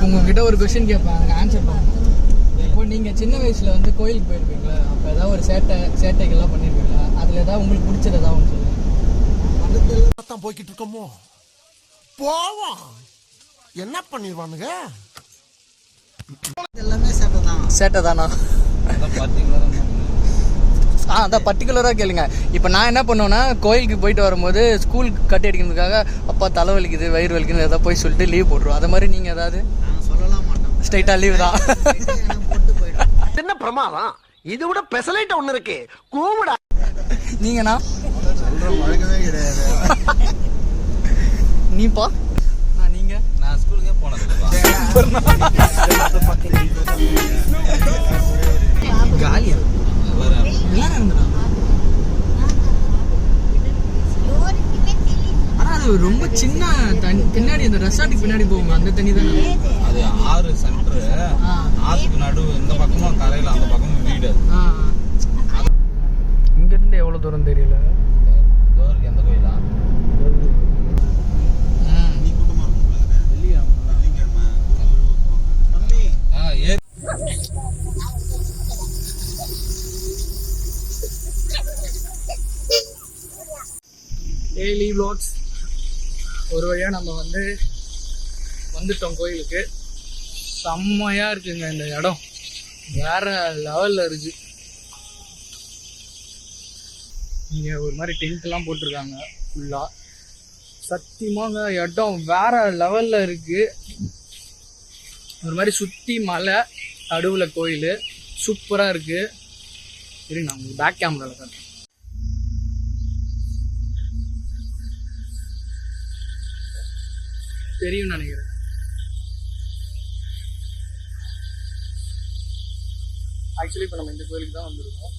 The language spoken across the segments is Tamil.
இப்போ உங்ககிட்ட ஒரு கொஸ்டின் கேட்பேன், அதுக்கு ஆன்சர் பண்ணுங்க. இப்போ நீங்கள் சின்ன வயசில் வந்து கோயிலுக்கு போயிருப்பீங்களா? அப்போ ஏதாவது ஒரு சேட்டைகள்லாம் பண்ணியிருப்பீங்களா? அதில் ஏதாவது உங்களுக்கு பிடிச்சது ஏதாவது ஒன்று சொல்லுங்கள். தான் போய்கிட்டு இருக்கோமோ போவோம், என்ன பண்ணிடுவானுங்க? எல்லாமே சேட்டை தானா? அதான் பர்டிகுலராக கேளுங்க. இப்போ நான் என்ன பண்ணுவேன்னா, கோயிலுக்கு போயிட்டு வரும்போது ஸ்கூல் கட்டி அடிக்கிறதுக்காக அப்பா தலை வலிக்குது வயிறு வலிக்குதுன்னு ஏதாவது போய் சொல்லிட்டு லீவ் போட்டுருவோம். அது மாதிரி நீங்கள் ஏதாவது? சொல்லலாம் மாட்டோம், ஸ்ட்ரைட்டாக லீவ் தான். போட்டு போயிடும். என்ன பிரமாதம், இது விட பெசலைட் ஒண்ணு இருக்கு கூவிடா. நீங்கண்ணா? பழக்கமே கிடையாது. நீப்பா? நீங்க? நான் ஸ்கூலுக்கே போனது காலியா எல்லாரும் இருந்தா. ஆனா அது ரொம்ப சின்ன தண்ணி, பின்னாடி அந்த ரெசார்ட்டுக்கு பின்னாடி போகுங்க அந்த தண்ணி தானே அது. ஆறு சென்டர், ஆத்துக்கு நடுவு, இந்த பக்கமும் கரையில அந்த பக்கமும் வீடு. இங்க இருந்து எவ்வளவு தூரம் தெரியல. தூரம் எந்த கோயிலா? Daily vlogs. ஒரு வழியா நம்ம வந்துட்டோம் கோயிலுக்கு. செம்மையா இருக்குங்க இந்த இடம், வேற லெவல்ல இருக்கு. இங்க ஒரு மாதிரி டென்ட் எல்லாம் போட்டிருக்காங்க ஃபுல்லா. சத்தியமாங்க இடம் வேற லெவல்ல இருக்கு. ஒரு மாதிரி சுத்தி மலை, நடுவுல கோயில், சூப்பரா இருக்கு. சரி, நான் உங்களுக்கு பேக் கேமரால காட்டுறேன். தெரியும் நினைக்கிறேன். ஆக்சுவலி இப்போ நம்ம இந்த கோயிலுக்கு தான் வந்திருக்கோம்.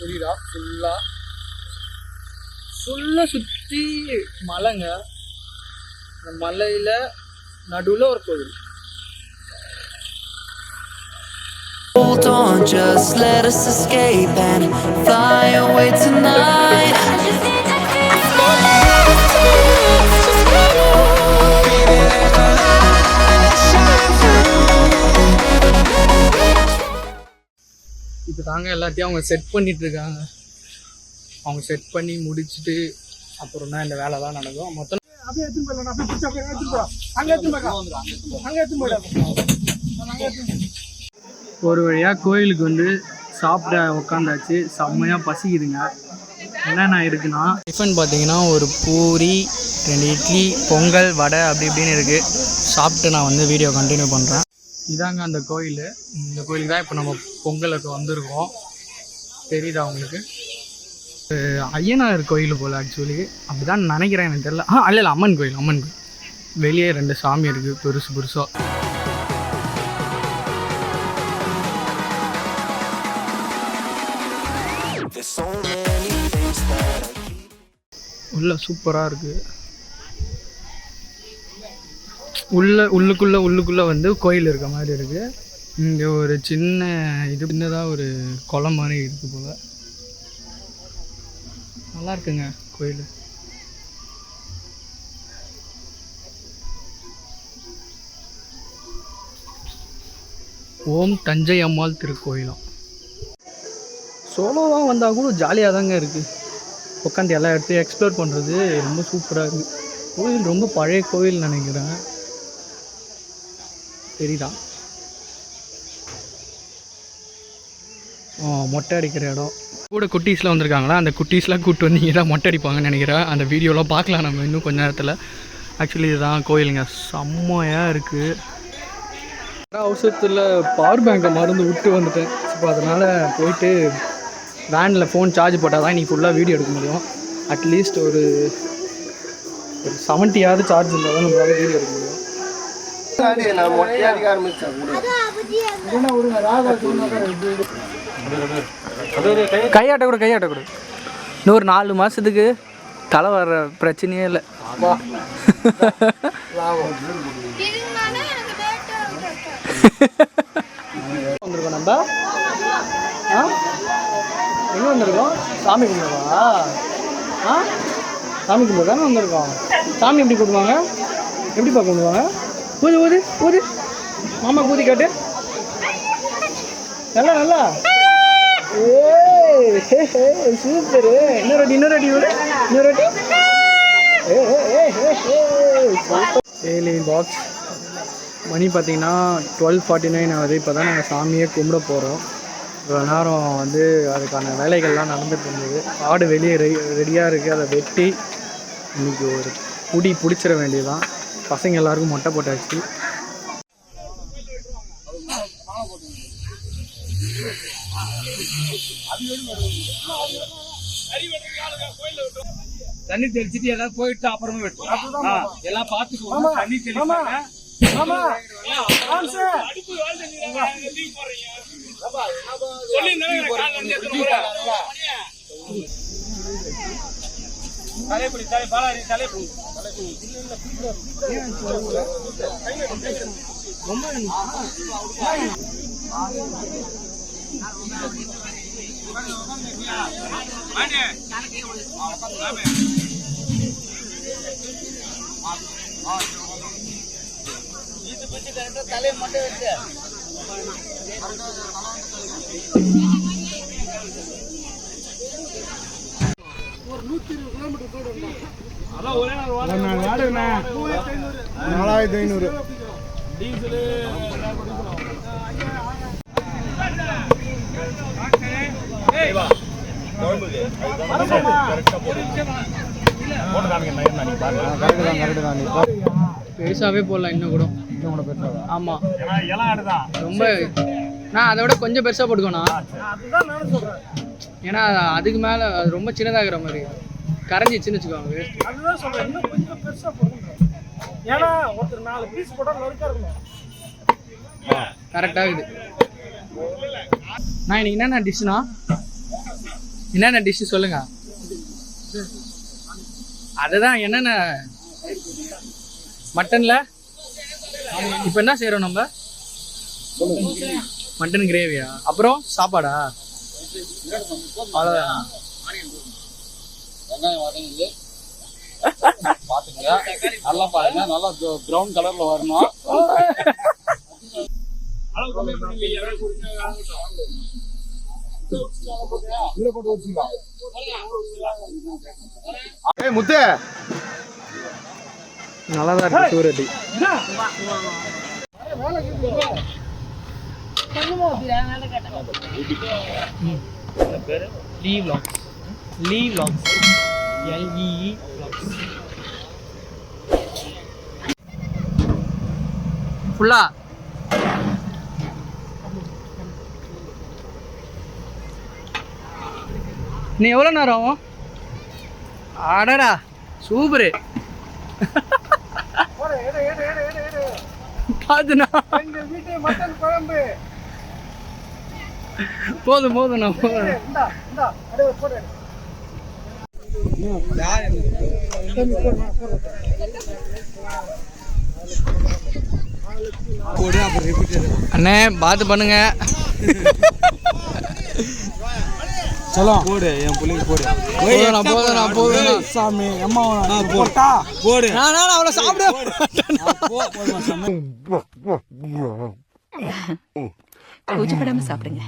தெரியுதா? ஃபுல்லா சுற்றி மலைங்க. இந்த மலையில நடுவில் ஒரு கோயில். Hold on, just let us escape and fly away tonight. இப்போ தாங்க எல்லாத்தையும் அவங்க செட் பண்ணிட்டு இருக்காங்க. அவங்க செட் பண்ணி முடிச்சுட்டு அப்புறம் தான் இந்த வேலைலாம் நடக்கும். மொத்தம் ஒரு வழியாக கோயிலுக்கு சாப்பிட உக்காந்தாச்சு. செம்மையாக பசிக்குதுங்க. என்னென்ன இருக்குன்னா, டிஃபன் பார்த்தீங்கன்னா ஒரு பூரி, 2 இட்லி, பொங்கல், வடை அப்படி இப்படின்னு இருக்குது. சாப்பிட்டு நான் வீடியோ கண்டினியூ பண்ணுறேன். இதாங்க அந்த கோயில். இந்த கோயிலுக்கு தான் இப்போ நம்ம பொங்கலுக்கு வந்திருக்கோம். தெரியுதா உங்களுக்கு? ஐயனார் கோயில் போல் ஆக்சுவலி, அப்படி தான் நினைக்கிறேன், எனக்கு தெரியல. இல்லை அம்மன் கோயில். வெளியே 2 சாமி இருக்குது பெருசாக. உள்ள சூப்பராக இருக்குது. உள்ளுக்குள்ளே கோயில் இருக்க மாதிரி இருக்குது. இங்கே ஒரு சின்னதாக ஒரு குளம் மாதிரி இருக்குது போல். நல்லா இருக்குங்க கோயில். ஓம் தஞ்சை அம்மாள் திருக்கோயிலம். சோலோவாக வந்தால் கூட ஜாலியாக தாங்க இருக்குது. உட்காந்து எல்லா இடத்தையும் எக்ஸ்ப்ளோர் பண்ணுறது ரொம்ப சூப்பராக இருக்குது. கோயில் ரொம்ப பழைய கோயில் நினைக்கிறேன். தெரியுதா? மொட்டை அடிக்கிற இடம். கூட குட்டீஸ்லாம் வந்திருக்காங்களா, அந்த குட்டீஸ்லாம் கூப்பிட்டு வந்து இங்கே தான் மொட்டை அடிப்பாங்கன்னு நினைக்கிறேன். அந்த வீடியோலாம் பார்க்கலாம் நம்ம இன்னும் கொஞ்சம் நேரத்தில். ஆக்சுவலி இதுதான் கோயிலுங்க, செம்மையாக இருக்குது. அவசரத்தில் பவர் பேங்கை மறந்து விட்டு வந்துட்டேன். இப்போ அதனால் போயிட்டு வேனில் ஃபோன் சார்ஜ் போட்டால் தான் இன்றைக்கி ஃபுல்லாக வீடியோ எடுக்க முடியும். அட்லீஸ்ட் ஒரு 70யாவது சார்ஜ் இருந்தால் தான் நம்மளால் வீடியோ எடுக்க முடியும். கையாட்ட கூட இன்னொரு 4 மாதத்துக்கு தலை வர்ற பிரச்சனையே இல்லை. வா வந்திருக்கோம் நம்ம. எங்கே வந்திருக்கோம்? சாமி கும்பிடவா? சாமி கும்பிட தானே வந்திருக்கோம். சாமி எப்படி கும்பிடுவாங்க? எப்படிப்பா கும்பிடுவாங்க? ஊது ஊது ஊது. மாமா ஊதி காட்டு. நல்லா நல்லா. சூப்பரு. இன்னொரு ரொட்டி. Alien box. மணி பார்த்தீங்கன்னா 12:49 ஆகுது. இப்போ தான் நாங்கள் சாமியே கும்பிட போகிறோம். இவ்வளோ நேரம் வந்து அதுக்கான வேலைகள்லாம் நடந்துட்டு இருந்தது. ஆடு வெளியே ரெடியாக இருக்குது. அதை வெட்டி இன்றைக்கி ஒரு பிடிச்சிட வேண்டியதுதான். பசங்க எல்லாருக்கும் மொட்டை போட்டாச்சு. தண்ணி தெளிச்சிட்டு எல்லாம் போயிட்டு அப்புறமா வெட்டும். எல்லாம் பார்த்துக்குவோம். தண்ணி தெளிப்பாங்க. தலையை மட்டும் வச்சு ஒரு 120 கிலோமீட்டர் கூட ஒரே நாள் வாடகை 4500 டீசலு. பெருசாகவே போடலாம் இன்னும் கூட. ஆமாம் ரொம்ப. நான் அதை விட கொஞ்சம் பெருசாக போட்டுக்கோண்ணா. ஏன்னா அதுக்கு மேலே அது ரொம்ப சின்னதாகிற மாதிரி கரைஞ்சிச்சுன்னு வச்சுக்கோங்க. அதுதான் சொல்கிறேன், இன்னும் கொஞ்சம் பெருசாக போடுங்க. ஏன்னா ஒருத்தர் 4 பீஸ் போட்டால் நறுக்காக இருக்கணும். கரெக்டாக இருக்குது. நான் இன்னைக்கு என்னென்ன டிஷ்ஷுண்ணா? என்னென்ன டிஷ்ஷு சொல்லுங்க. அதுதான் என்னென்ன மட்டனில் இப்போ என்ன செய்கிறோம் நம்ம? மட்டன் கிரேவியா? அப்புறம் சாப்பாடா? அவ்வளோதான். வெங்காயம் வதங்கி பார்த்துங்க. நல்லா பாருங்க. நல்லா ப்ரௌன் கலரில் வரணும். முத்து நல்லா தான் இருக்கு சூரட்டி. ஃபுல்லா நீ எவ்வளோ நேரம் ஆகும்? அடடா சூப்பரு. பாத்துண்ணா போதும் போதுண்ணா போதும். அண்ணே பார்த்து பண்ணுங்க. போடு என் பிள்ளைக்கு போடு. போதுண்ணா சாமி அம்மா போட்டா போடு. நான் அவ்வளோ சாப்பிட கூச்சப்படாம சாப்பிடுங்க.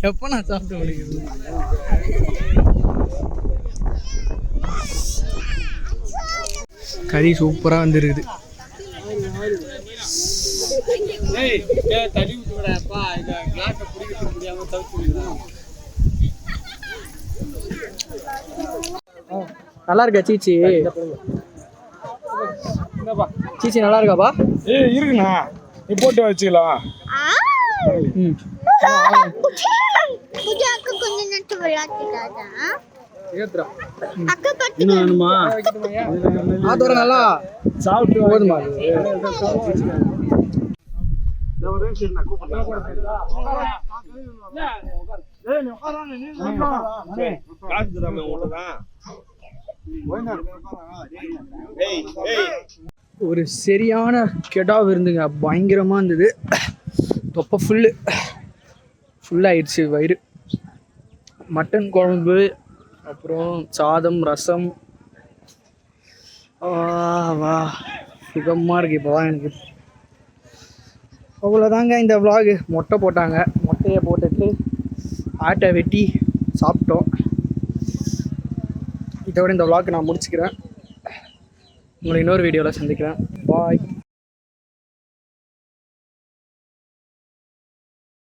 எப்ப நான் சாப்பிட்டு முடிக்கிறது? கறி சூப்பரா வந்துருக்குது. நல்லா இருக்கா சீச்சி? சீச்சி நல்லா இருக்காப்பா? இருக்குண்ணா, நீ போட்டு வச்சுக்கலாம். நல்லா சாப்பிட்டு போதுமா? ஒரு சரியான கெடா விருந்துங்க. பயங்கரமா இருந்தது. தொப்பை ஃபுல்லாகிடுச்சு வயிறு. மட்டன் குழம்பு, அப்புறம் சாதம், ரசம். வா சுகமாக இருக்குது இப்போ தான் எனக்கு. அவ்வளோதாங்க இந்த vlog. மொட்டை போட்டாங்க, மொட்டையை போட்டுட்டு ஆட்டை வெட்டி சாப்பிட்டோம். இதோட இந்த vlog நான் முடிச்சுக்கிறேன். உங்களை இன்னொரு வீடியோவில் சந்திக்கிறேன். பாய்.